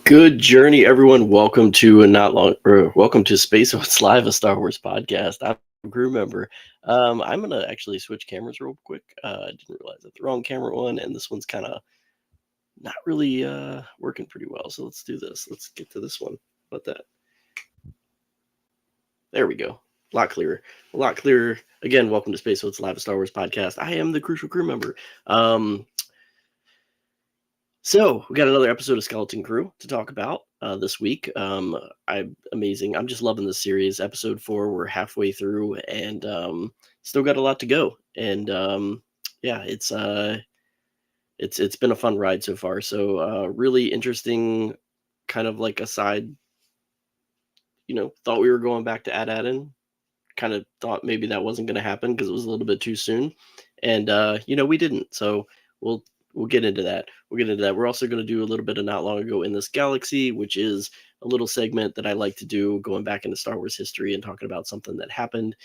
Good journey, everyone. Welcome to Space Oats Live, a Star Wars podcast. I'm a crew member. I'm gonna actually switch cameras real quick. I didn't realize that the wrong camera one, and this one's kind of not really working pretty well. So let's do this. Let's get to this one. How about that? There we go. A lot clearer. A lot clearer. Again, welcome to Space Oats Live, a Star Wars podcast. I am the crucial crew member. So we got another episode of Skeleton Crew to talk about this week. I'm amazing. I'm just loving this series. Episode 4, we're halfway through, and still got a lot to go. And yeah, it's been a fun ride so far. So really interesting, kind of like a side. Thought we were going back to Attin. Kind of thought maybe that wasn't going to happen because it was a little bit too soon, and we didn't. So we'll we'll get into that. We'll get into that. We're also going to do a little bit of Not Long Ago in This Galaxy, which is a little segment that I like to do, going back into Star Wars history and talking about something that happened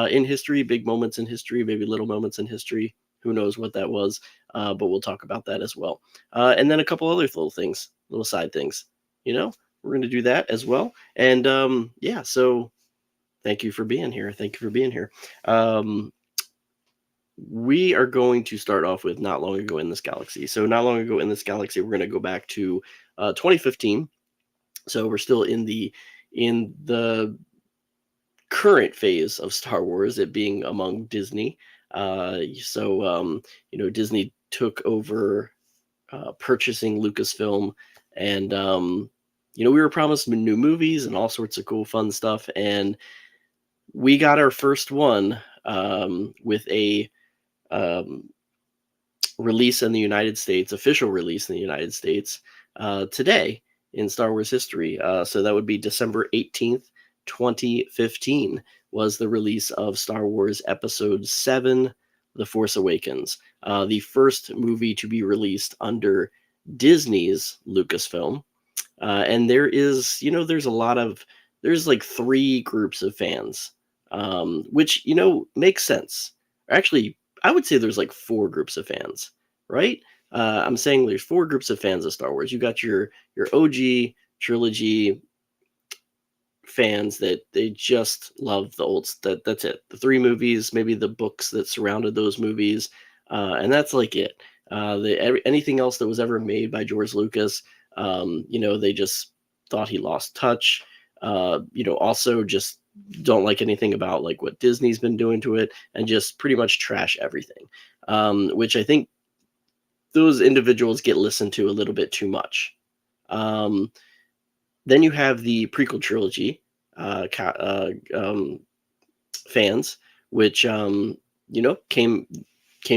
in history, big moments in history, maybe little moments in history. Who knows what that was? But we'll talk about that as well. And then a couple other little things, little side things. We're going to do that as well. And yeah, so thank you for being here. Thank you for being here. We are going to start off with Not Long Ago in This Galaxy. So Not Long Ago in This Galaxy, we're going to go back to 2015. So we're still in the current phase of Star Wars, it being among Disney. Disney took over purchasing Lucasfilm, and we were promised new movies and all sorts of cool, fun stuff, and we got our first one with a release in the United States, official release in the United States today in Star Wars history. So that would be December 18th, 2015 was the release of Star Wars Episode 7, The Force Awakens, the first movie to be released under Disney's Lucasfilm. And there's like 3 groups of fans, which, makes sense. Actually, I would say there's like 4 groups of fans, right? I'm saying there's 4 groups of fans of Star Wars. You got your OG trilogy fans that they just love the old. That's it. The 3 movies, maybe the books that surrounded those movies, and that's like it. Anything else that was ever made by George Lucas, they just thought he lost touch. Also just don't like anything about like what Disney's been doing to it, and just pretty much trash everything. Which I think those individuals get listened to a little bit too much. Then you have the prequel trilogy fans, which came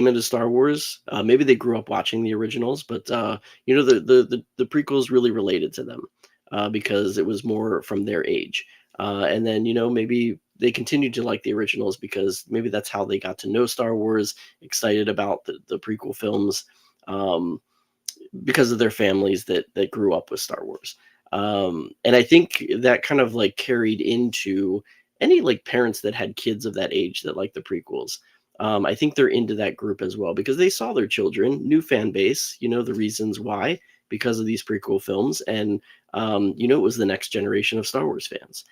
into Star Wars. Maybe they grew up watching the originals, but the prequels really related to them because it was more from their age. And then maybe they continued to like the originals because maybe that's how they got to know Star Wars, excited about the prequel films, because of their families that grew up with Star Wars. And I think that kind of like carried into any like parents that had kids of that age that like the prequels. I think they're into that group as well because they saw their children, new fan base, the reasons why, because of these prequel films. And, it was the next generation of Star Wars fans.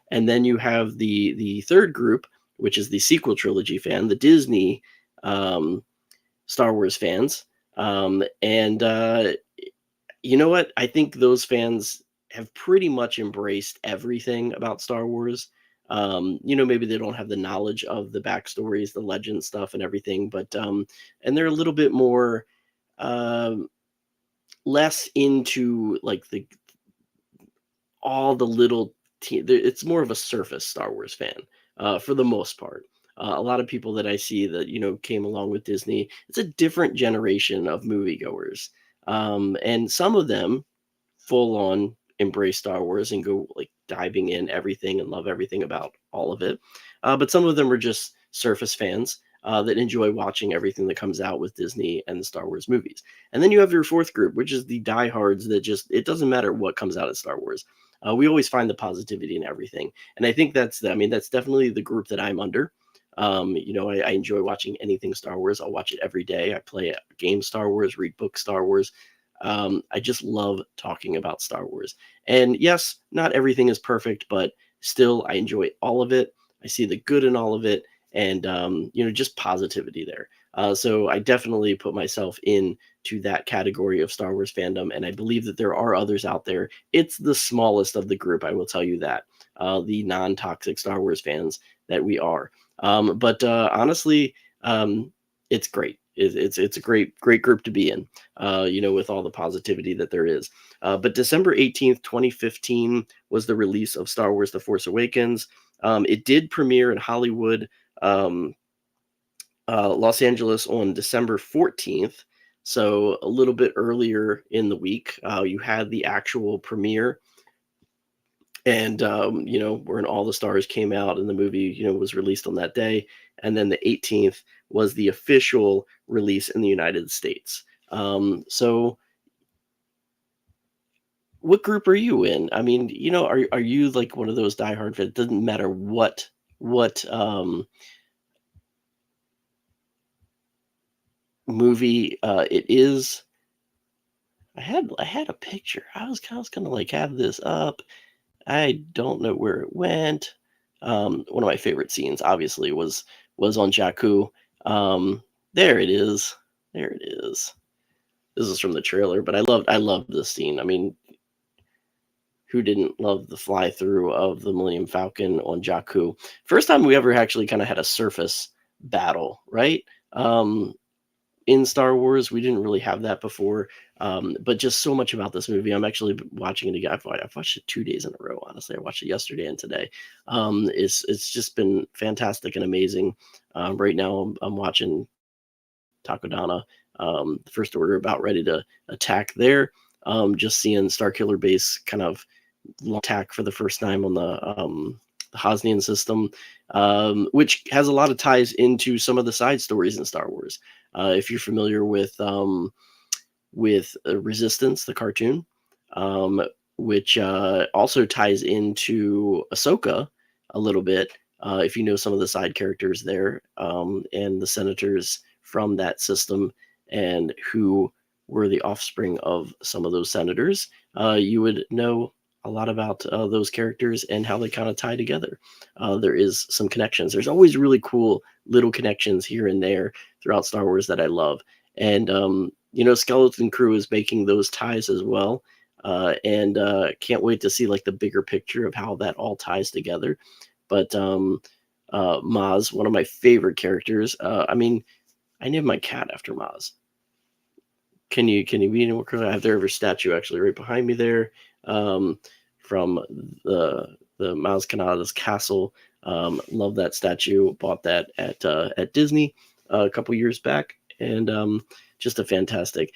And then you have the third group, which is the sequel trilogy fan, the Disney Star Wars fans. And you know what? I think those fans have pretty much embraced everything about Star Wars. Maybe they don't have the knowledge of the backstories, the legend stuff, and everything, but and they're a little bit more less into like all the little. It's more of a surface Star Wars fan for the most part. A lot of people that I see that came along with Disney, it's a different generation of moviegoers, and some of them full on embrace Star Wars and go like diving in everything and love everything about all of it. But some of them are just surface fans that enjoy watching everything that comes out with Disney and the Star Wars movies. And then you have your fourth group, which is the diehards that just, it doesn't matter what comes out of Star Wars. We always find the positivity in everything. And I think that's definitely the group that I'm under. I enjoy watching anything Star Wars. I'll watch it every day. I play game Star Wars, read book Star Wars. I just love talking about Star Wars. And yes, not everything is perfect, but still, I enjoy all of it. I see the good in all of it, and just positivity there. So I definitely put myself in to that category of Star Wars fandom, and I believe that there are others out there. It's the smallest of the group, I will tell you that. The non-toxic Star Wars fans that we are. But honestly, it's great. It's a great group to be in. With all the positivity that there is. But December 18th, 2015 was the release of Star Wars: The Force Awakens. It did premiere in Hollywood, um, Los Angeles on December 14th. So a little bit earlier in the week, you had the actual premiere, and when all the stars came out and the movie was released on that day, and then the 18th was the official release in the United States. So what group are you in? I mean, are you like one of those diehard fans? It doesn't matter what movie it is. I had a picture. I was gonna like have this up. I don't know where it went. One of my favorite scenes, obviously, was on Jakku. There it is. There it is. This is from the trailer, but I loved this scene. I mean, who didn't love the fly through of the Millennium Falcon on Jakku? First time we ever actually kind of had a surface battle, right? In Star Wars, we didn't really have that before. But just so much about this movie. I'm actually watching it again. I've watched it 2 days in a row. Honestly, I watched it yesterday and today. It's just been fantastic and amazing. Right now, I'm watching Takodana, the First Order about ready to attack there. Just seeing Starkiller Base kind of attack for the first time on the Hosnian system, which has a lot of ties into some of the side stories in Star Wars. If you're familiar with Resistance, the cartoon, um, which also ties into Ahsoka a little bit. If you know some of the side characters there, and the senators from that system, and who were the offspring of some of those senators, you would know a lot about those characters and how they kind of tie together. There is some connections. There's always really cool little connections here and there throughout Star Wars that I love. And Skeleton Crew is making those ties as well. And can't wait to see like the bigger picture of how that all ties together. But Maz, one of my favorite characters. I mean, I named my cat after Maz. Can you be any more clear? I have their statue actually right behind me there, um, from the Maz Kanata's castle. Love that statue. Bought that at Disney a couple years back, and just a fantastic.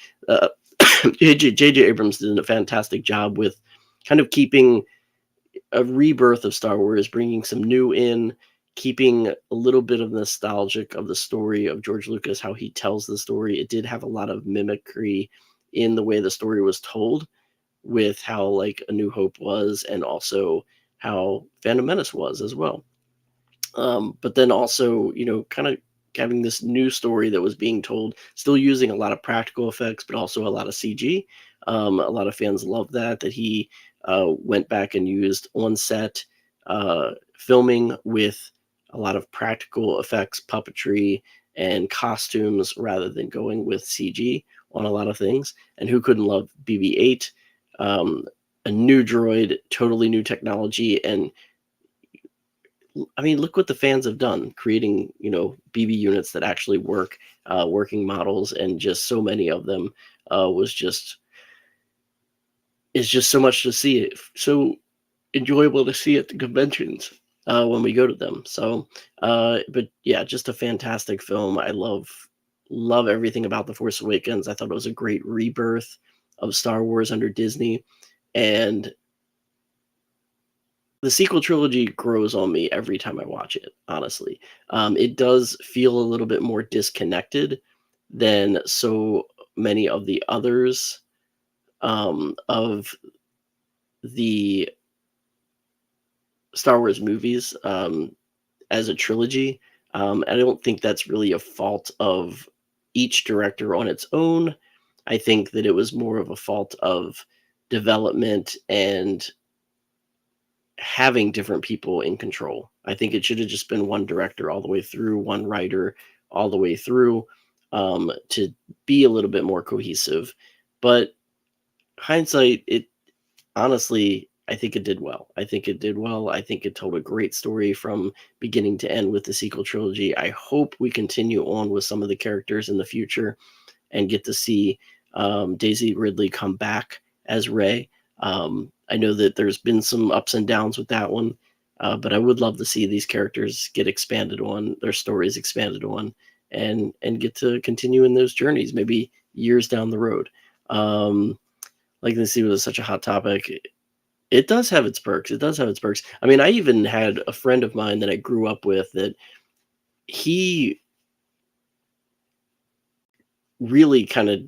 J.J. Abrams did a fantastic job with kind of keeping a rebirth of Star Wars, bringing some new in, keeping a little bit of nostalgic of the story of George Lucas, how he tells the story. It did have a lot of mimicry in the way the story was told, with how like A New Hope was, and also how Phantom Menace was as well. But then also, kind of having this new story that was being told, still using a lot of practical effects, but also a lot of CG. A lot of fans love that he went back and used on set filming with a lot of practical effects, puppetry, and costumes rather than going with CG on a lot of things. And who couldn't love BB-8? A new droid, totally new technology, and I mean, look what the fans have done, creating, BB units that actually work, working models, and just so many of them. Was just is just so much to see. It so enjoyable to see at the conventions when we go to them. So, but yeah, just a fantastic film. I love everything about The Force Awakens. I thought it was a great rebirth of Star Wars under Disney, and the sequel trilogy grows on me every time I watch it, honestly. It does feel a little bit more disconnected than so many of the others, of the Star Wars movies, as a trilogy. I don't think that's really a fault of each director on its own. I think that it was more of a fault of development and having different people in control. I think it should have just been one director all the way through, one writer all the way through, to be a little bit more cohesive. But hindsight, it honestly, I think it did well. I think it did well. I think it told a great story from beginning to end with the sequel trilogy. I hope we continue on with some of the characters in the future and get to see Daisy Ridley come back as Ray. I know that there's been some ups and downs with that one, but I would love to see these characters get expanded on, their stories expanded on, and get to continue in those journeys, maybe years down the road. Like this was such a hot topic. It does have its perks. It does have its perks. I mean, I even had a friend of mine that I grew up with that he really kind of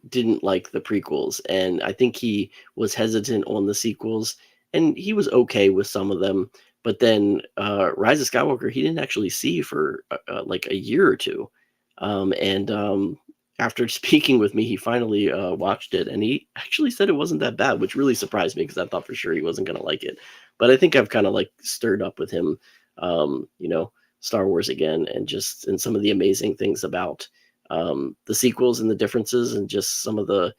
didn't like the prequels, and I think he was hesitant on the sequels, and he was okay with some of them. But then Rise of Skywalker, he didn't actually see for like a year or two, and after speaking with me, he finally watched it, and he actually said it wasn't that bad, which really surprised me because I thought for sure he wasn't going to like it. But I think I've kind of like stirred up with him, Star Wars again, and some of the amazing things about the sequels and the differences, and just some of the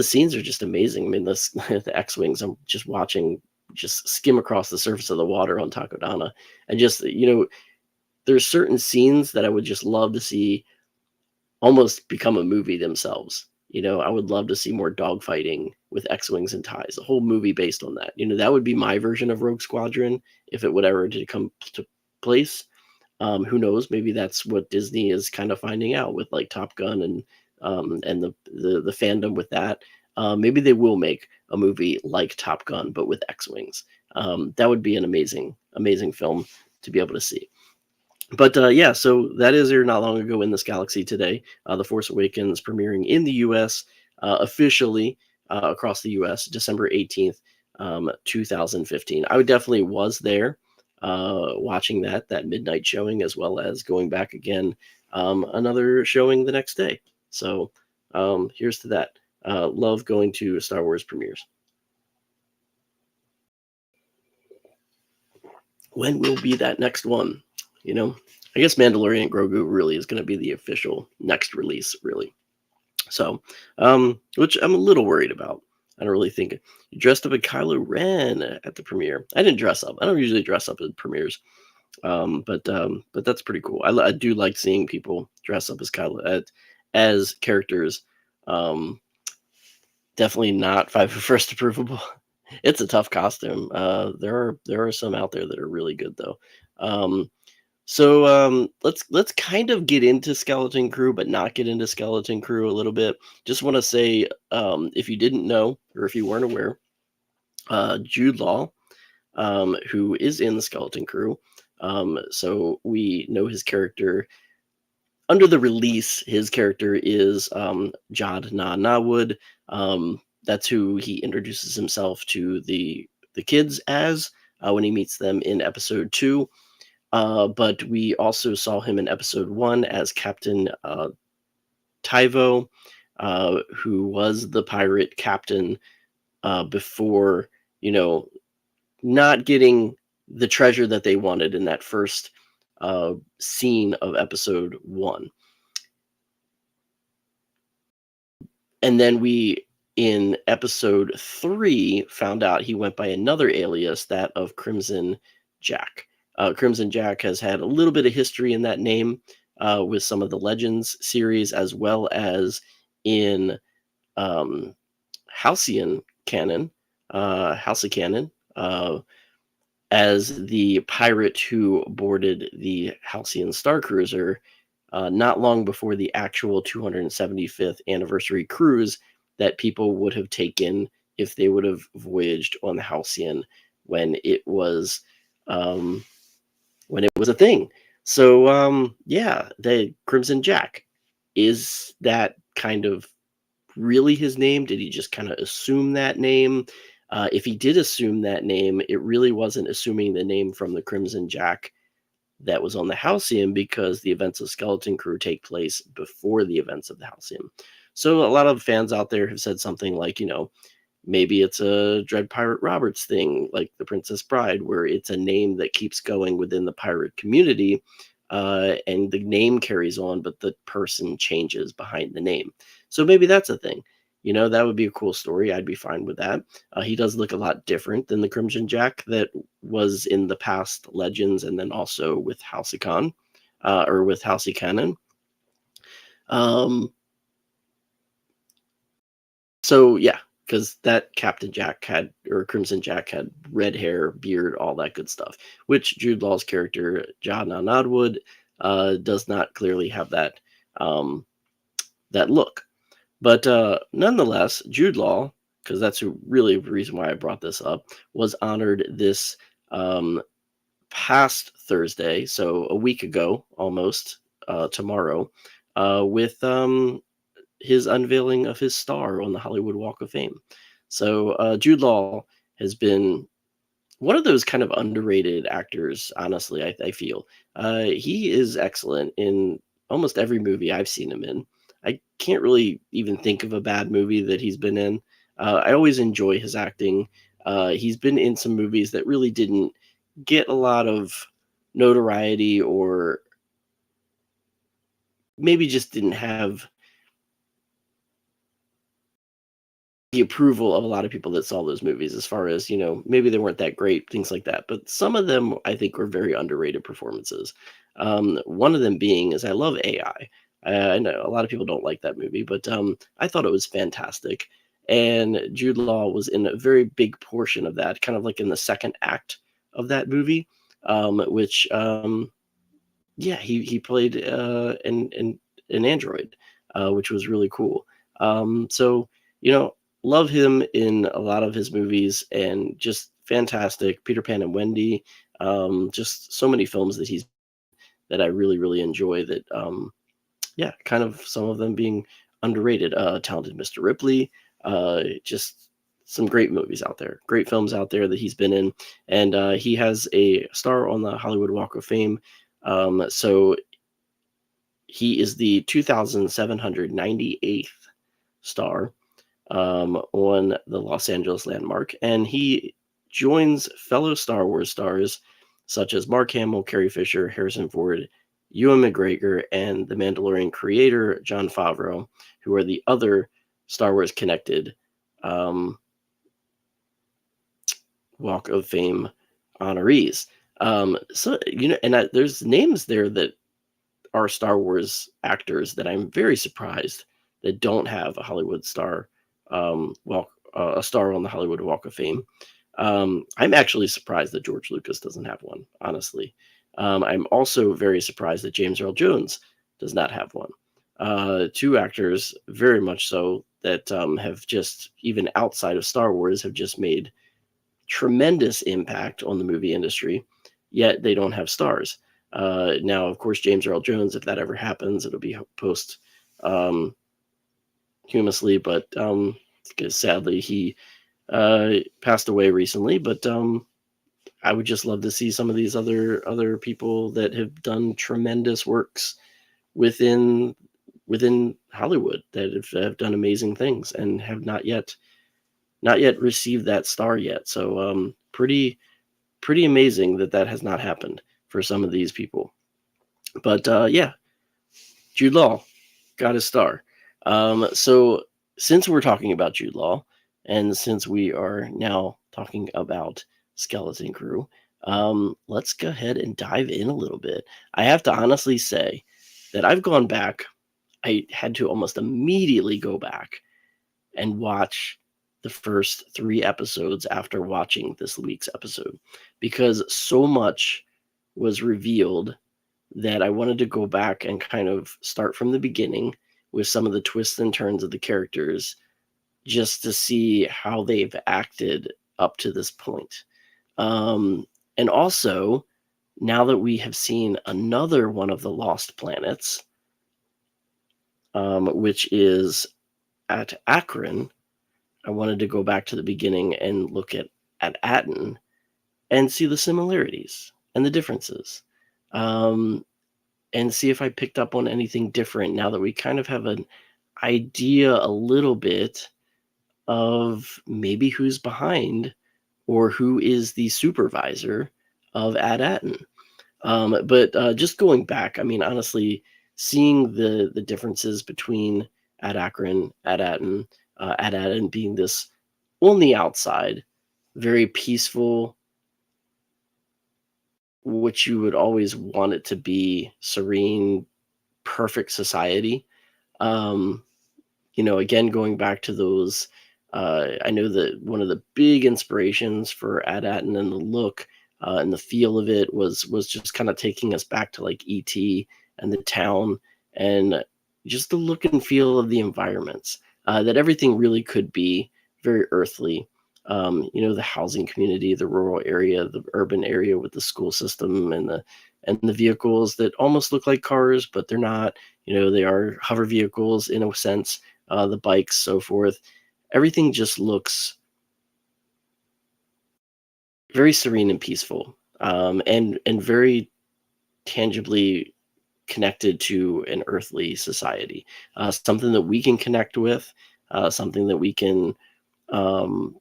scenes are just amazing. I mean, the X-wings, I'm just watching just skim across the surface of the water on Takodana, and just there's certain scenes that I would just love to see almost become a movie themselves. I would love to see more dogfighting with X-wings and ties, a whole movie based on that. That would be my version of Rogue Squadron if it would ever to come to place. Who knows? Maybe that's what Disney is kind of finding out with like Top Gun and the fandom with that. Maybe they will make a movie like Top Gun, but with X-wings. That would be an amazing, amazing film to be able to see. But yeah, so that is here not long ago in this galaxy today. The Force Awakens premiering in the U.S. Officially across the U.S. December 18th, 2015. I definitely was there watching that midnight showing, as well as going back again another showing the next day. So here's to that. Love going to Star Wars premieres. When will be that next one? I guess Mandalorian Grogu really is going to be the official next release, really. So, which I'm a little worried about. I don't really think you dressed up as Kylo Ren at the premiere. I didn't dress up. I don't usually dress up at premieres, but that's pretty cool. I do like seeing people dress up as as characters. Definitely not five for first approvable. It's a tough costume. There are some out there that are really good though. So let's kind of get into Skeleton Crew, but not get into Skeleton Crew a little bit. Just want to say, if you didn't know or if you weren't aware, Jude Law, who is in the Skeleton Crew, so we know his character. Under the release, his character is Jad Na Nawood. That's who he introduces himself to the kids as when he meets them in episode 2. But we also saw him in episode 1 as Captain Tyvo, who was the pirate captain before, not getting the treasure that they wanted in that first scene of episode 1. And then we, in episode 3, found out he went by another alias, that of Crimson Jack. Crimson Jack has had a little bit of history in that name with some of the Legends series, as well as in Halcyon canon, House of Canon, as the pirate who boarded the Halcyon Star Cruiser not long before the actual 275th anniversary cruise that people would have taken if they would have voyaged on the Halcyon when it was a thing. So yeah, the Crimson Jack, is that kind of really his name? Did he just kind of assume that name? If he did assume that name, it really wasn't assuming the name from the Crimson Jack that was on the Halcyon because the events of Skeleton Crew take place before the events of the Halcyon. So a lot of fans out there have said something like, maybe it's a Dread Pirate Roberts thing, like the Princess Bride, where it's a name that keeps going within the pirate community, and the name carries on, but the person changes behind the name. So maybe that's a thing. That would be a cool story. I'd be fine with that. He does look a lot different than the Crimson Jack that was in the past Legends, and then also with Halcyon, or with Halcyon Canon. Um, So yeah, because that Captain Jack had, or Crimson Jack had, red hair, beard, all that good stuff. Which Jude Law's character John Nodwood does not clearly have that look. But nonetheless, Jude Law, because that's really the reason why I brought this up, was honored this um, past Thursday, so a week ago almost, tomorrow, with his unveiling of his star on the Hollywood Walk of Fame. So Jude Law has been one of those kind of underrated actors, honestly, I feel. He is excellent in almost every movie I've seen him in. I can't really even think of a bad movie that he's been in. I always enjoy his acting. He's been in some movies that really didn't get a lot of notoriety, or maybe just didn't have the approval of a lot of people that saw those movies, as far as, maybe they weren't that great, things like that. But some of them I think were very underrated performances. One of them being is I love AI. I know a lot of people don't like that movie, but I thought it was fantastic. And Jude Law was in a very big portion of that, kind of like in the second act of that movie, which yeah, he played an android, which was really cool. So love him in a lot of his movies, and just fantastic. Peter Pan and Wendy, just so many films that I really really enjoy. That yeah, kind of some of them being underrated. Talented Mr. Ripley, just some great movies out there, great films out there that he's been in, and he has a star on the Hollywood Walk of Fame. So he is the 2,798th star on the Los Angeles landmark, and he joins fellow Star Wars stars such as Mark Hamill, Carrie Fisher, Harrison Ford, Ewan McGregor, and the Mandalorian creator Jon Favreau, who are the other Star Wars connected um, Walk of Fame honorees. So and there's names there that are Star Wars actors that I'm very surprised that don't have a Hollywood star, a star on the Hollywood Walk of Fame. I'm actually surprised that George Lucas doesn't have one, honestly. I'm also very surprised that James Earl Jones does not have one. Two actors, very much so, that have just, even outside of Star Wars, have just made tremendous impact on the movie industry, yet they don't have stars. Now, of course, James Earl Jones, if that ever happens, it'll be post humously, but because sadly he passed away recently. But I would just love to see some of these other people that have done tremendous works within Hollywood, that have done amazing things and have not yet received that star yet. So pretty amazing that has not happened for some of these people. But yeah, Jude Law got his star. So since we're talking about Jude Law, and since we are now talking about Skeleton Crew, let's go ahead and dive in a little bit. I have to honestly say that I've gone back. I had to almost immediately go back and watch the first 3 episodes after watching this week's episode, because so much was revealed that I wanted to go back and kind of start from the beginning with some of the twists and turns of the characters, just to see how they've acted up to this point. And also, now that we have seen another one of the lost planets, which is at Akron, I wanted to go back to the beginning and look at Attin and see the similarities and the differences. um, and see if I picked up on anything different now that we kind of have an idea a little bit of maybe who's behind or who is the supervisor of Attin. But just going back, I mean, honestly, seeing the differences between Ad Akron, Ad Attin being this on the outside, very peaceful, which you would always want it to be, serene, perfect society. Um, again, going back to those, I know that one of the big inspirations for Ad-Atin and the look and the feel of it was just kind of taking us back to like ET and the town and just the look and feel of the environments. That everything really could be very earthly. The housing community, the rural area, the urban area with the school system and the vehicles that almost look like cars, but they're not. They are hover vehicles in a sense, the bikes, so forth. Everything just looks very serene and peaceful, and very tangibly connected to an earthly society, something that we can connect with, something that we can um,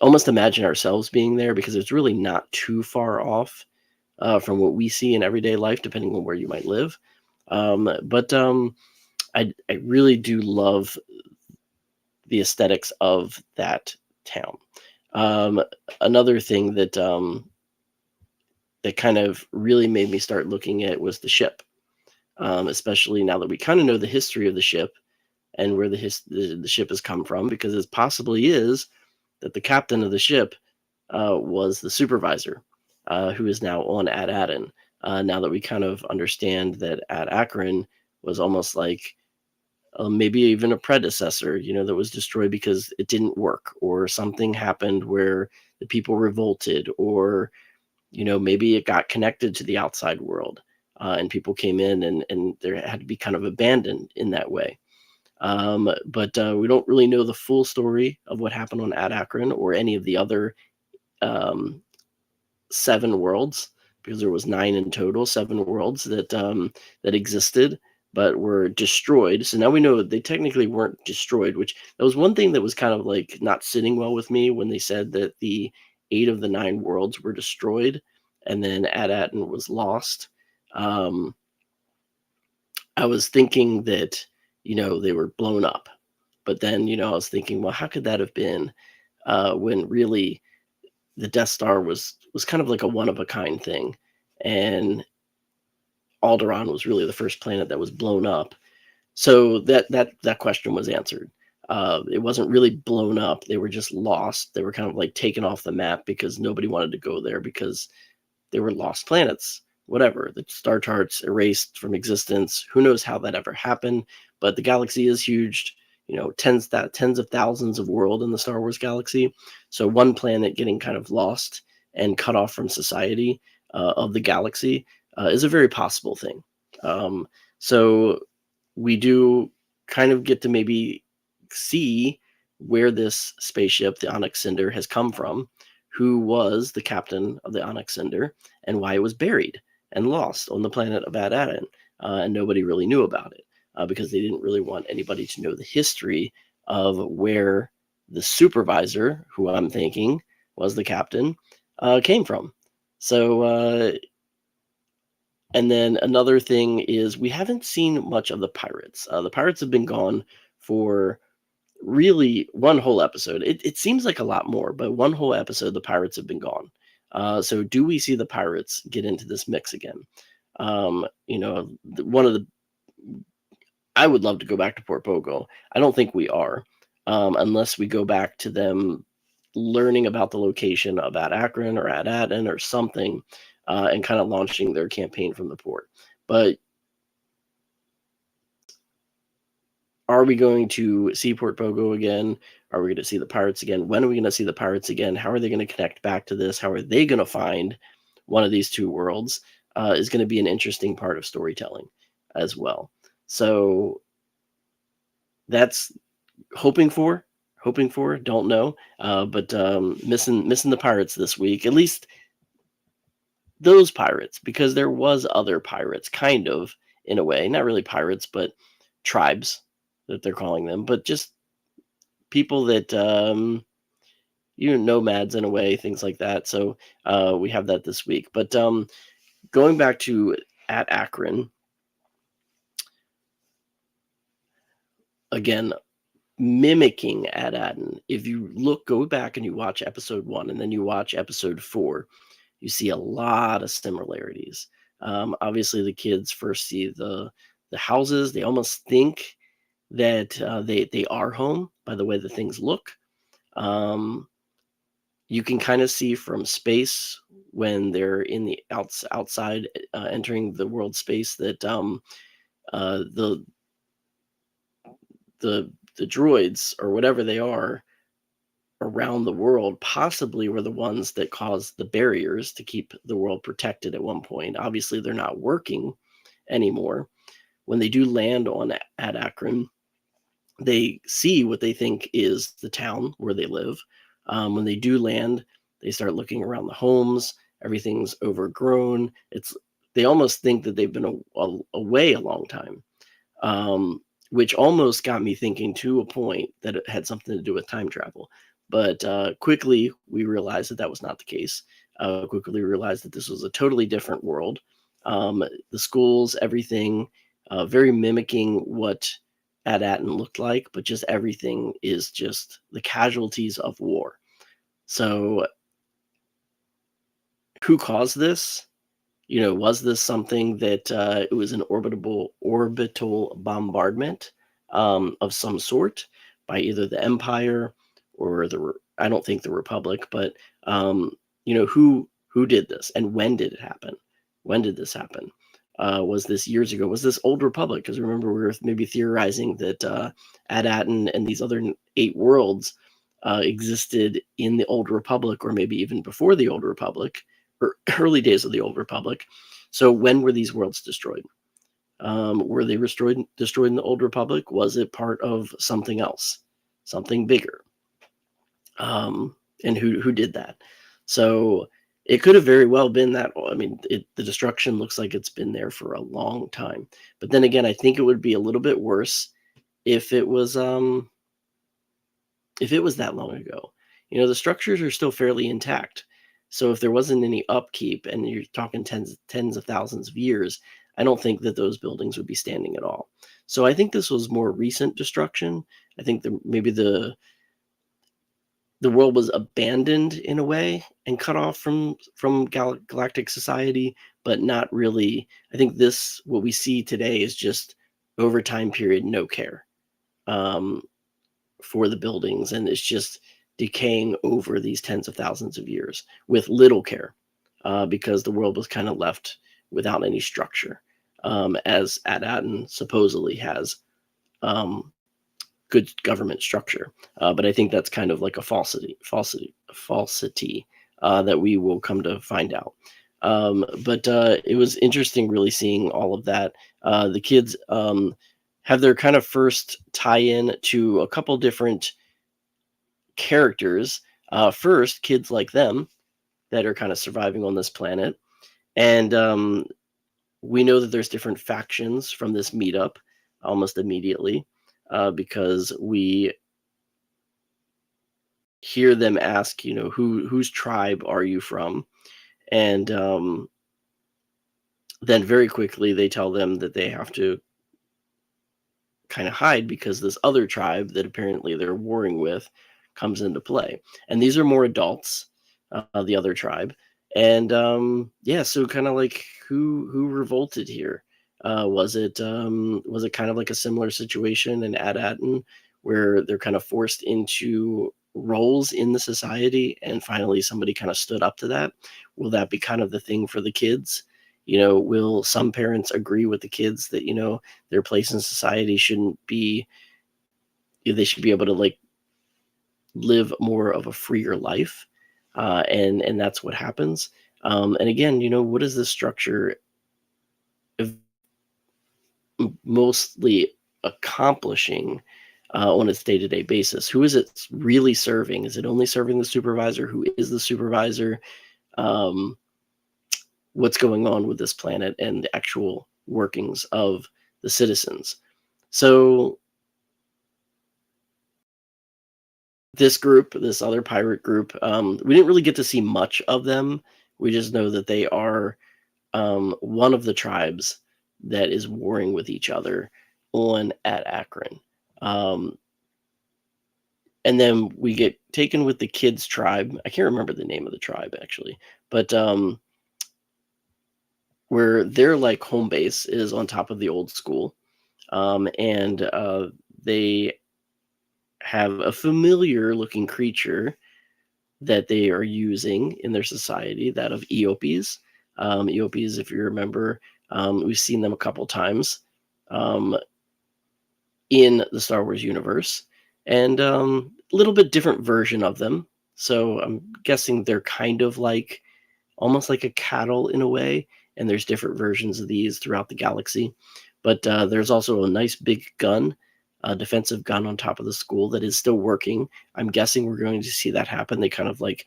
almost imagine ourselves being there because it's really not too far off from what we see in everyday life, depending on where you might live. But I really do love the aesthetics of that town. Um, Another thing that kind of really made me start looking at was the ship, especially now that we kind of know the history of the ship and where the ship has come from, because it possibly is that the captain of the ship was the supervisor, who is now on Ad Aden. Now that we kind of understand that Ad Akron was almost like maybe even a predecessor, that was destroyed because it didn't work, or something happened where the people revolted, or maybe it got connected to the outside world, and people came in and there had to be kind of abandoned in that way. But we don't really know the full story of what happened on Ad Akron or any of the other um, seven worlds, because there was nine in total, seven worlds that existed but were destroyed. So now we know they technically weren't destroyed, which that was one thing that was kind of like not sitting well with me when they said that the eight of the nine worlds were destroyed and then Ad-Atin was lost. Um, I was thinking that they were blown up, but then I was thinking, well, how could that have been when really the Death Star was kind of like a one of a kind thing, and Alderaan was really the first planet that was blown up. So that question was answered. It wasn't really blown up; they were just lost. They were kind of like taken off the map because nobody wanted to go there because they were lost planets. Whatever, the star charts erased from existence. Who knows how that ever happened? But the galaxy is huge. Tens of thousands of world in the Star Wars galaxy. So one planet getting kind of lost and cut off from society of the galaxy is a very possible thing. So we do kind of get to maybe see where this spaceship, the Onyx Cinder, has come from, who was the captain of the Onyx Cinder, and why it was buried and lost on the planet of Ad-Aden, and nobody really knew about it because they didn't really want anybody to know the history of where the supervisor, who I'm thinking was the captain, came from. So, and then another thing is we haven't seen much of the pirates. The pirates have been gone for really one whole episode. It seems like a lot more, but one whole episode, the pirates have been gone. So do we see the pirates get into this mix again? One of the I would love to go back to Port Bogo. I don't think we are, unless we go back to them learning about the location of Ad Akron or Ad Aden or something, and kind of launching their campaign from the port. But are we going to see Port Bogo again? Are we going to see the pirates again? When are we going to see the pirates again? How are they going to connect back to this? How are they going to find one of these two worlds? Is going to be an interesting part of storytelling as well. So that's hoping for, don't know. But missing the pirates this week. At least those pirates, because there was other pirates, kind of, in a way, not really pirates, but tribes that they're calling them, but just people that nomads in a way, things like that. So we have that this week. But going back to at Akron again, mimicking at Attin. If you go back and you watch episode 1 and then you watch episode 4, you see a lot of similarities. Obviously, the kids first see the houses. They almost think that they are home by the way the things look. You can kind of see from space when they're in the outside, entering the world space, that the the the droids or whatever they are around the world possibly were the ones that caused the barriers to keep the world protected at one point. Obviously, they're not working anymore. When they do land on at Akron, they see what they think is the town where they live. When they do land, they start looking around the homes. Everything's overgrown. They almost think that they've been away a long time, which almost got me thinking to a point that it had something to do with time travel. But quickly we realized that was not the case. Quickly realized that this was a totally different world. The schools, everything, very mimicking what Attin looked like, but just everything is just the casualties of war. So who caused this? Was this something that it was an orbital bombardment of some sort by either the Empire or I don't think the Republic, but who did this and when did it happen? When did this happen? Was this years ago? Was this Old Republic? Because remember, we were maybe theorizing that Attin and these other 8 worlds existed in the Old Republic, or maybe even before the Old Republic, or early days of the Old Republic. So when were these worlds destroyed? Were they destroyed in the Old Republic? Was it part of something else, something bigger? And who did that? So it could have very well been that. I mean, the destruction looks like it's been there for a long time. But then again, I think it would be a little bit worse if it was that long ago. The structures are still fairly intact. So if there wasn't any upkeep, and you're talking tens of thousands of years, I don't think that those buildings would be standing at all. So I think this was more recent destruction. I think maybe the world was abandoned in a way and cut off from galactic society, but not really. I think what we see today is just over time period, no care for the buildings, and it's just decaying over these tens of thousands of years with little care, because the world was kind of left without any structure, as Attin supposedly has good government structure. But I think that's kind of like a falsity that we will come to find out. But it was interesting really seeing all of that. The kids have their kind of first tie-in to a couple different characters. First, kids like them that are kind of surviving on this planet. And we know that there's different factions from this meetup almost immediately, because we hear them ask, whose tribe are you from? And then very quickly they tell them that they have to kind of hide because this other tribe that apparently they're warring with comes into play. And these are more adults, the other tribe. And so kind of like who revolted here? Was it kind of like a similar situation in Attin, where they're kind of forced into roles in the society and finally somebody kind of stood up to that? Will that be kind of the thing for the kids? Will some parents agree with the kids that, their place in society shouldn't be, they should be able to like live more of a freer life? And that's what happens. And again, what is this structure mostly accomplishing on its day-to-day basis? Who is it really serving? Is it only serving the supervisor? Who is the supervisor? what's going on with this planet and the actual workings of the citizens. So this group, this other pirate group, we didn't really get to see much of them. We just know that they are one of the tribes that is warring with each other on at Akron. Um, and then we get taken with the kids tribe. I can't remember the name of the tribe actually, but where their like home base is on top of the old school, and they have a familiar looking creature that they are using in their society, that of Eopes. Eopes, if you remember, we've seen them a couple times um, in the Star Wars universe, and a little bit different version of them. So I'm guessing they're kind of like almost like a cattle in a way, and there's different versions of these throughout the galaxy. But there's also a nice big gun, a defensive gun on top of the school that is still working. I'm guessing we're going to see that happen. They kind of like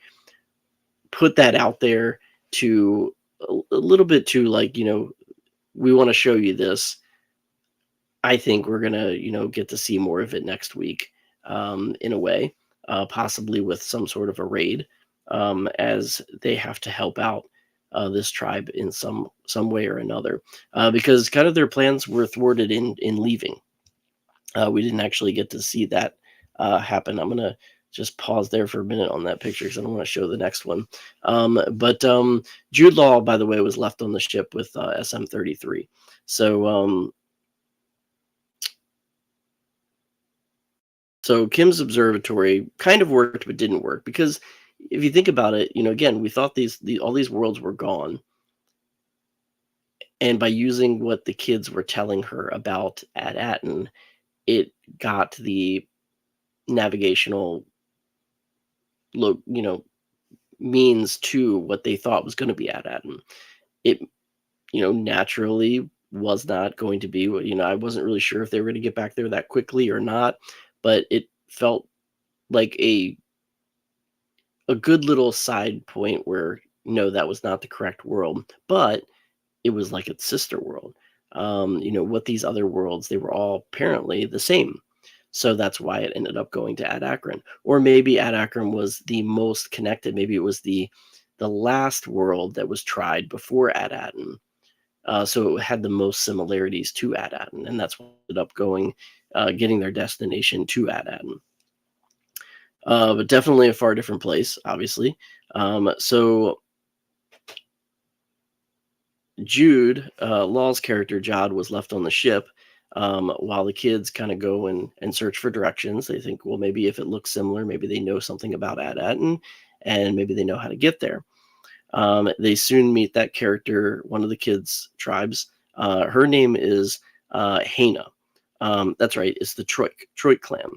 put that out there to a little bit to like, we want to show you this. I think we're gonna, get to see more of it next week, in a way, possibly with some sort of a raid, as they have to help out this tribe in some way or another, because kind of their plans were thwarted in leaving. We didn't actually get to see that happen. I'm gonna just pause there for a minute on that picture because I don't want to show the next one. But Jude Law, by the way, was left on the ship with SM-33. So Kim's observatory kind of worked but didn't work because if you think about it, again, we thought all these worlds were gone, and by using what the kids were telling her about at Attin, it got the navigational means to what they thought was going to be at Attin. It naturally was not going to be. I wasn't really sure if they were going to get back there that quickly or not, but it felt like a good little side point where no, that was not the correct world, but it was like its sister world. What these other worlds, they were all apparently the same. So that's why it ended up going to Ad Akron. Or maybe Ad Akron was the most connected. Maybe it was the last world that was tried before Ad Atten. So it had the most similarities to Ad Atten, and that's what ended up going, getting their destination to Ad Atten. But definitely a far different place, obviously. So Jude Law's character Jod was left on the ship, while the kids kind of go and search for directions. They think, well, maybe if it looks similar, maybe they know something about Ad Atten, and maybe they know how to get there. They soon meet that character, one of the kids' tribes. Her name is Hana. That's right, it's the Troik clan.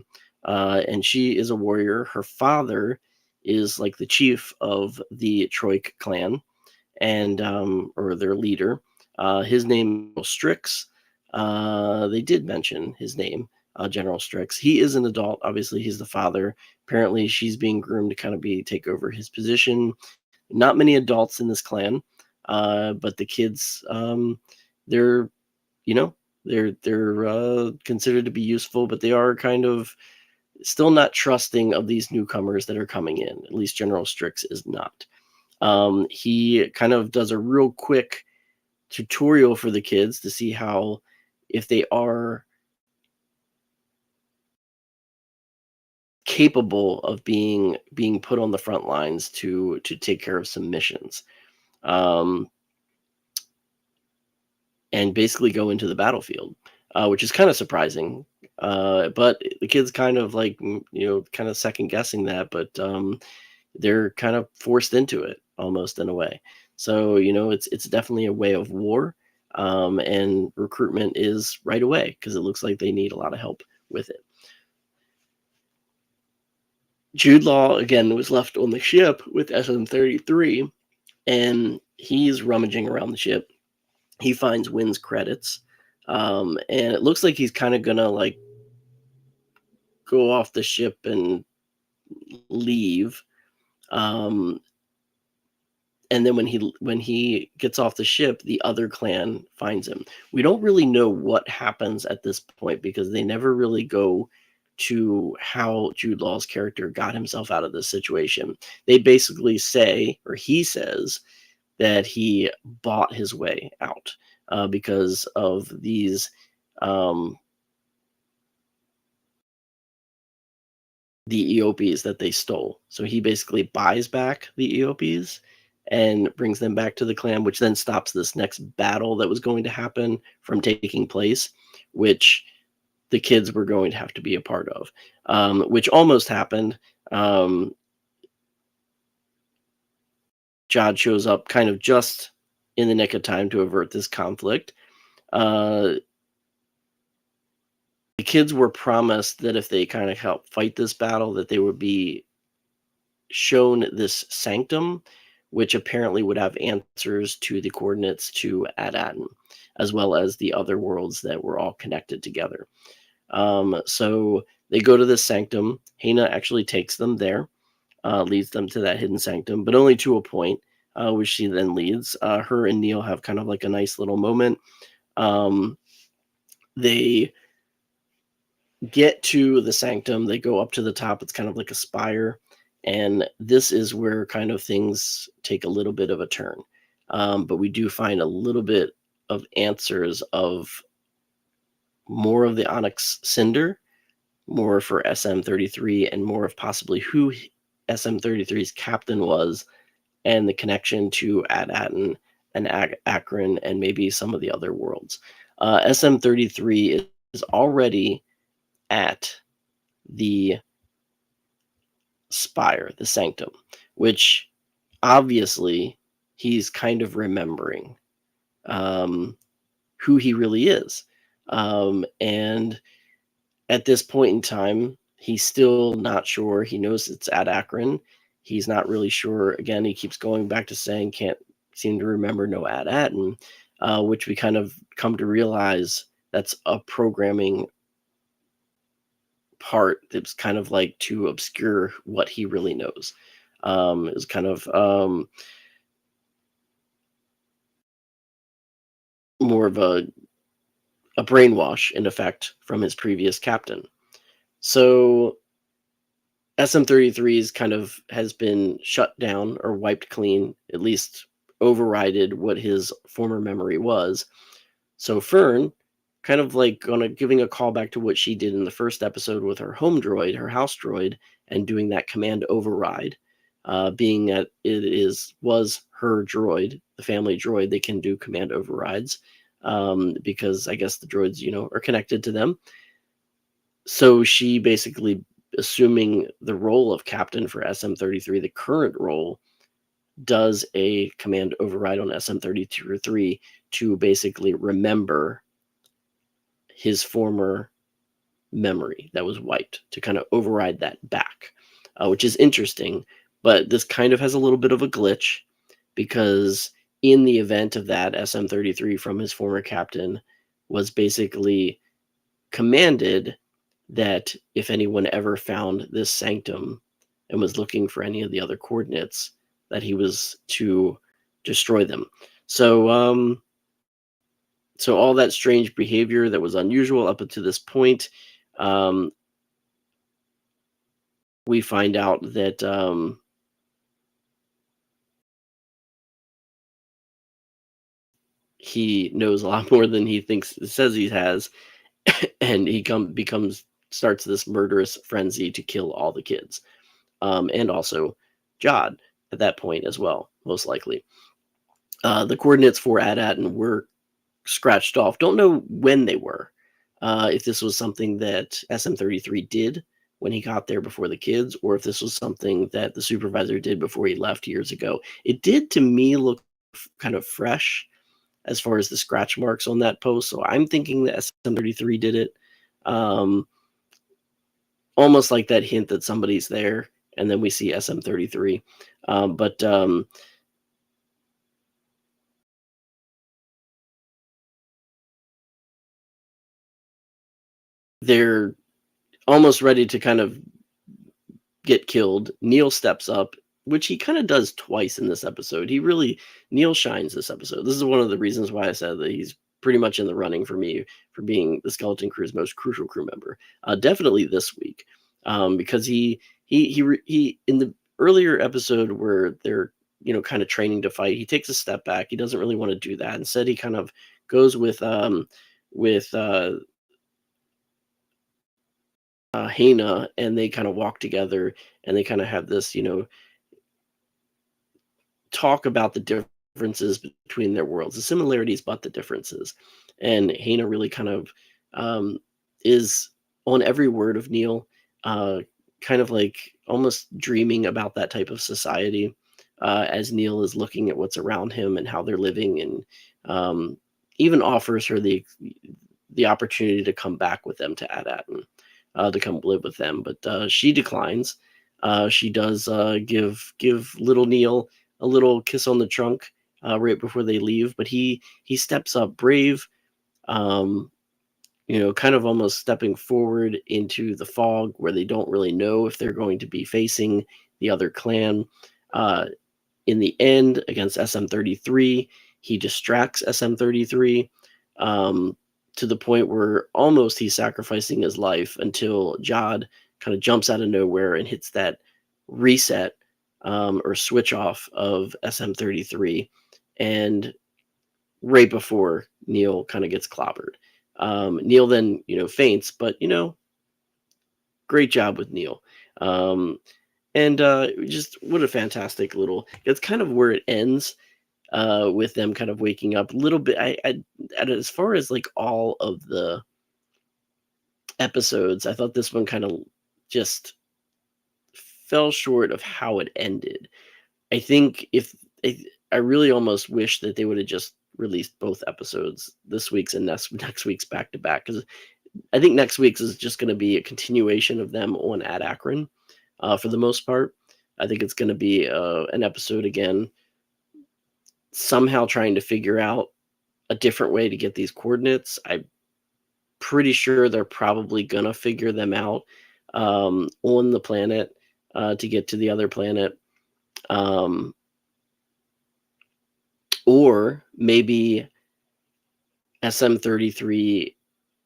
And she is a warrior. Her father is like the chief of the Troik clan, and or their leader. His name was Strix. They did mention his name, General Strix. He is an adult. Obviously, he's the father. Apparently, she's being groomed to kind of take over his position. Not many adults in this clan, but the kids, they're you know they're considered to be useful, but they are kind of still not trusting of these newcomers that are coming in. At least General Strix is not. He kind of does a real quick tutorial for the kids to see how, if they are capable of being put on the front lines to take care of some missions, um, and basically go into the battlefield, which is kind of surprising. But the kids kind of like kind of second guessing that, but they're kind of forced into it almost in a way. So it's definitely a way of war, and recruitment is right away because it looks like they need a lot of help with it. Jude Law again was left on the ship with SM-33, and he's rummaging around the ship. He finds Wynn's credits, and it looks like he's kind of gonna like go off the ship and leave. Um, and then when he gets off the ship, the other clan finds him. We don't really know what happens at this point because they never really go to how Jude Law's character got himself out of this situation. They basically say, or he says, that he bought his way out because of these um, the EOPs that they stole. So he basically buys back the EOPs and brings them back to the clan, which then stops this next battle that was going to happen from taking place, which the kids were going to have to be a part of, which almost happened. Um, Jod shows up kind of just in the nick of time to avert this conflict. Uh, the kids were promised that if they kind of help fight this battle, that they would be shown this sanctum, which apparently would have answers to the coordinates to Attin, as well as the other worlds that were all connected together. So they go to this sanctum. Hana actually takes them there, leads them to that hidden sanctum, but only to a point, which she then leads. Her and Neil have kind of like a nice little moment. They get to the sanctum, they go up to the top. It's kind of like a spire, and this is where kind of things take a little bit of a turn. But we do find a little bit of answers of more of the onyx cinder, more for SM33, and more of possibly who SM33's captain was, and the connection to Attin and Akron, and maybe some of the other worlds. SM33 is already at the spire, the sanctum, which obviously he's kind of remembering who he really is. And at this point in time, he's still not sure. He knows it's at Akron. He's not really sure. Again, he keeps going back to saying can't seem to remember no at Attin, which we kind of come to realize that's a programming part that's kind of like to obscure what he really knows. Is kind of more of a brainwash in effect from his previous captain. So SM33's kind of has been shut down or wiped clean, at least overrided what his former memory was. So Fern, kind of like giving a call back to what she did in the first episode with her home droid, her house droid, and doing that command override, being that was her droid, the family droid, they can do command overrides because I guess the droids, are connected to them. So she basically, assuming the role of captain for SM33, the current role, does a command override on SM33 to basically remember his former memory that was wiped, to kind of override that back, which is interesting. But this kind of has a little bit of a glitch because in the event of that, SM33 from his former captain was basically commanded that if anyone ever found this sanctum and was looking for any of the other coordinates, that he was to destroy them. So so all that strange behavior that was unusual up until this point, we find out that he knows a lot more than he says he has, and he starts this murderous frenzy to kill all the kids, and also Jod at that point as well, most likely. The coordinates for Attin were scratched off. Don't know when they were. If this was something that SM33 did when he got there before the kids, or if this was something that the supervisor did before he left years ago. It did to me look kind of fresh as far as the scratch marks on that post. So I'm thinking that SM33 did it. Almost like that hint that somebody's there, and then we see SM33. But they're almost ready to kind of get killed. Neil steps up, which he kind of does twice in this episode. Neil shines this episode. This is one of the reasons why I said that he's pretty much in the running for me for being the Skeleton Crew's most crucial crew member. Definitely this week, because he in the earlier episode where they're kind of training to fight, he takes a step back. He doesn't really want to do that. Instead, he kind of goes with Hana, and they kind of walk together, and they kind of have this talk about the differences between their worlds, the similarities but the differences. And Hana really kind of um, is on every word of Neil, kind of like almost dreaming about that type of society, as Neil is looking at what's around him and how they're living, and even offers her the opportunity to come back with them to Attin, to come live with them, but she declines. She does give little Neil a little kiss on the trunk right before they leave, but he steps up brave, um, kind of almost stepping forward into the fog where they don't really know if they're going to be facing the other clan. Uh, in the end, against SM-33, he distracts SM-33, to the point where almost he's sacrificing his life until Jod kind of jumps out of nowhere and hits that reset, or switch off of SM-33, and right before Neil kind of gets clobbered. Neil then faints, but great job with Neil. And just what a fantastic little. It's kind of where it ends, with them kind of waking up a little bit. As far as like all of the episodes, I thought this one kind of just fell short of how it ended. I think if I really almost wish that they would have just released both episodes, this week's and next week's back to back, because I think next week's is just going to be a continuation of them on Ad Akron, for the most part. I think it's going to be an episode again, somehow trying to figure out a different way to get these coordinates. I'm pretty sure they're probably going to figure them out on the planet, to get to the other planet. Or maybe SM-33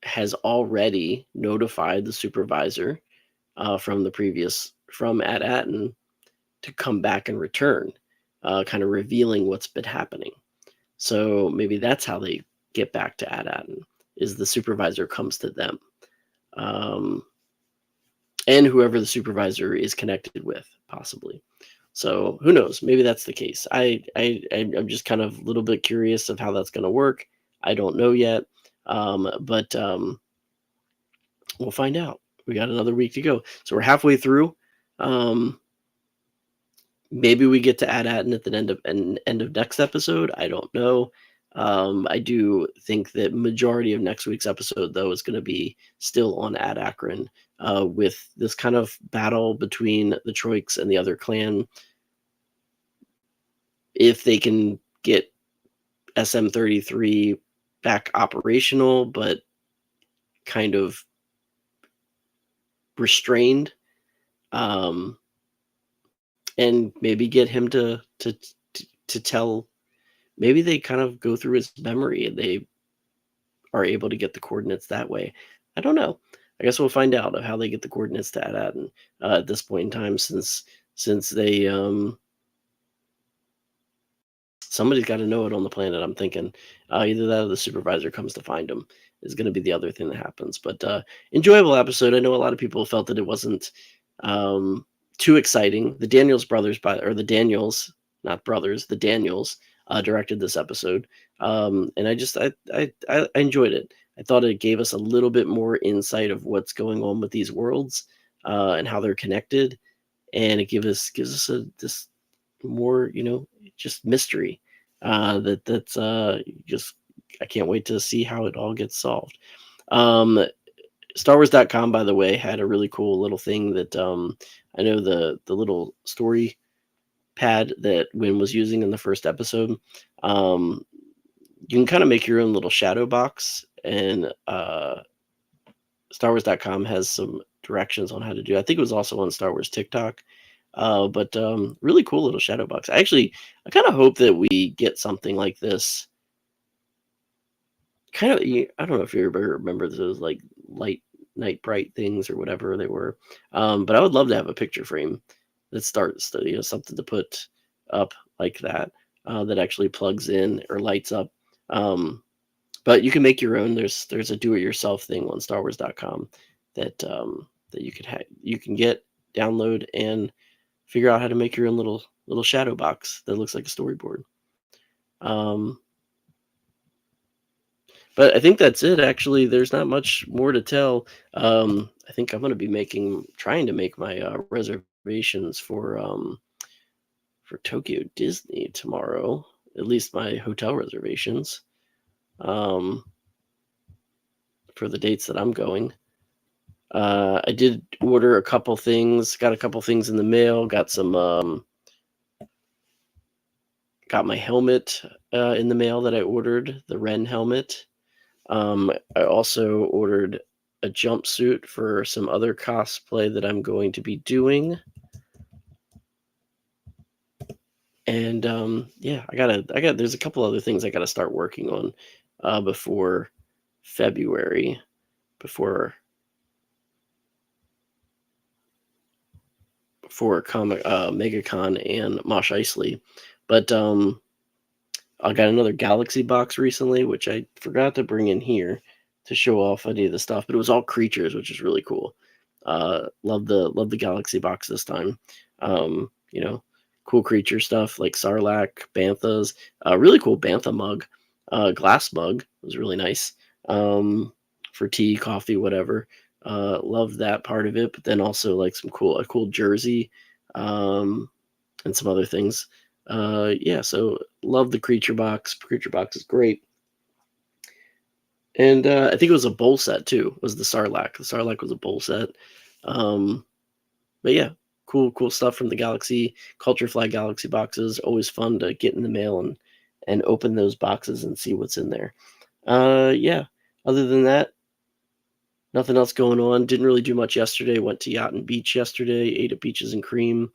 has already notified the supervisor, from at Attin, to come back and return, kind of revealing what's been happening. So maybe that's how they get back to Attin, is the supervisor comes to them, and whoever the supervisor is connected with, possibly. So who knows? Maybe that's the case. I'm just kind of a little bit curious of how that's going to work. I don't know yet, but we'll find out. We got another week to go, so we're halfway through. Maybe we get to Attin at the end of next episode. I don't know. I do think that majority of next week's episode, though, is going to be still on Ad Akron, with this kind of battle between the Troiks and the other clan. If they can get SM-33 back operational, but kind of restrained, and maybe get him to tell. Maybe they kind of go through his memory and they are able to get the coordinates that way. I don't know. I guess we'll find out of how they get the coordinates to Attin, at this point in time, since they somebody's got to know it on the planet. I'm thinking either that or the supervisor comes to find them is going to be the other thing that happens. But enjoyable episode. I know a lot of people felt that it wasn't too exciting. The Daniels brothers, or the Daniels, not brothers, the Daniels, directed this episode, and I enjoyed it. I thought it gave us a little bit more insight of what's going on with these worlds, and how they're connected, and it gives us this more just mystery, that's just, I can't wait to see how it all gets solved. StarWars.com, by the way, had a really cool little thing that I know the little story pad that Win was using in the first episode. You can kind of make your own little shadow box, and StarWars.com has some directions on how to do it. I think it was also on Star Wars TikTok. But really cool little shadow box. I kind of hope that we get something like this. Kind of, I don't know if you ever remember those like light night bright things or whatever they were. But I would love to have a picture frame that starts, something to put up like that, that actually plugs in or lights up. Um, but you can make your own. There's a do-it-yourself thing on StarWars.com that you can get, download, and figure out how to make your own little shadow box that looks like a storyboard. Um, but I think that's it. Actually, there's not much more to tell. I think I'm going to be trying to make my reservations for Tokyo Disney tomorrow. At least my hotel reservations, um, for the dates that I'm going. I did order a couple things. Got a couple things in the mail. Got my helmet in the mail that I ordered, the Ren helmet. I also ordered a jumpsuit for some other cosplay that I'm going to be doing. And yeah, there's a couple other things I gotta start working on before February, before Comic MegaCon and Mosh Eisley. But I got another Galaxy box recently, which I forgot to bring in here to show off any of the stuff, but it was all creatures, which is really cool. Love the Galaxy box this time. You know, cool creature stuff like Sarlacc, Banthas, really cool Bantha mug, glass mug was really nice. For tea, coffee, whatever. Love that part of it, but then also like a cool jersey, and some other things. Yeah, so love the creature box. Creature box is great. And I think it was a bowl set too. Was the Sarlacc? The Sarlacc was a bowl set. Um, but yeah, cool stuff from the Galaxy Culture Flag Galaxy boxes. Always fun to get in the mail and open those boxes and see what's in there. Yeah. Other than that, nothing else going on. Didn't really do much yesterday. Went to Attin Beach yesterday. Ate at Beaches and Cream.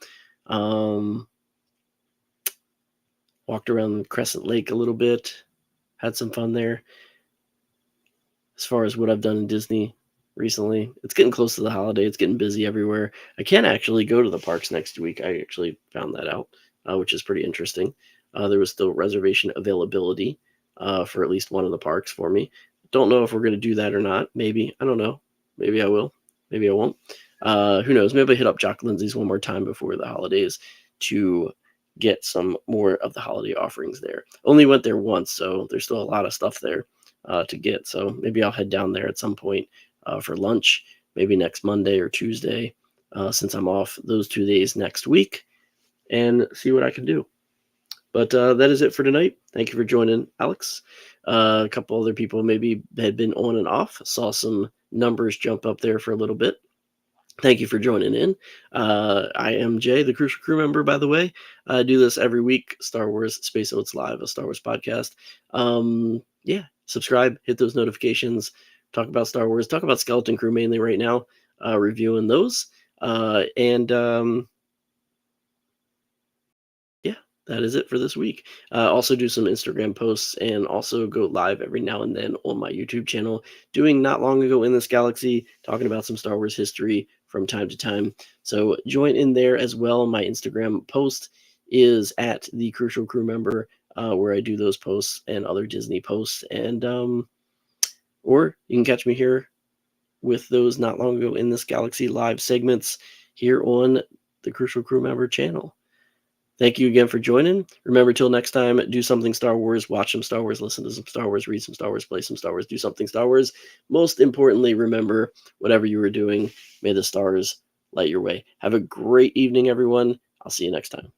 Walked around Crescent Lake a little bit. Had some fun there. As far as what I've done in Disney recently, it's getting close to the holiday. It's getting busy everywhere. I can't actually go to the parks next week. I actually found that out, which is pretty interesting. There was still reservation availability for at least one of the parks for me. Don't know if we're going to do that or not. Maybe. I don't know. Maybe I will. Maybe I won't. Who knows? Maybe I hit up Jock Lindsay's one more time before the holidays to get some more of the holiday offerings there. Only went there once, so there's still a lot of stuff there to get. So maybe I'll head down there at some point for lunch, maybe next Monday or Tuesday, since I'm off those 2 days next week, and see what I can do. But that is it for tonight. Thank you for joining, Alex. A couple other people maybe had been on and off. Saw some numbers jump up there for a little bit. Thank you for joining in. I am Jay, the Crucial Crew member, by the way. I do this every week, Star Wars Space Oats Live, a Star Wars podcast. Yeah, subscribe, hit those notifications, talk about Star Wars, talk about Skeleton Crew mainly right now, reviewing those. And yeah, that is it for this week. Also do some Instagram posts and also go live every now and then on my YouTube channel, doing Not Long Ago in This Galaxy, talking about some Star Wars history from time to time. So join in there as well. My Instagram post is at the Crucial Crew member, where I do those posts and other Disney posts. And or you can catch me here with those Not Long Ago in This Galaxy live segments here on the Crucial Crew member channel. Thank you again for joining. Remember, till next time, do something Star Wars, watch some Star Wars, listen to some Star Wars, read some Star Wars, play some Star Wars, do something Star Wars. Most importantly, remember, whatever you are doing, may the stars light your way. Have a great evening, everyone. I'll see you next time.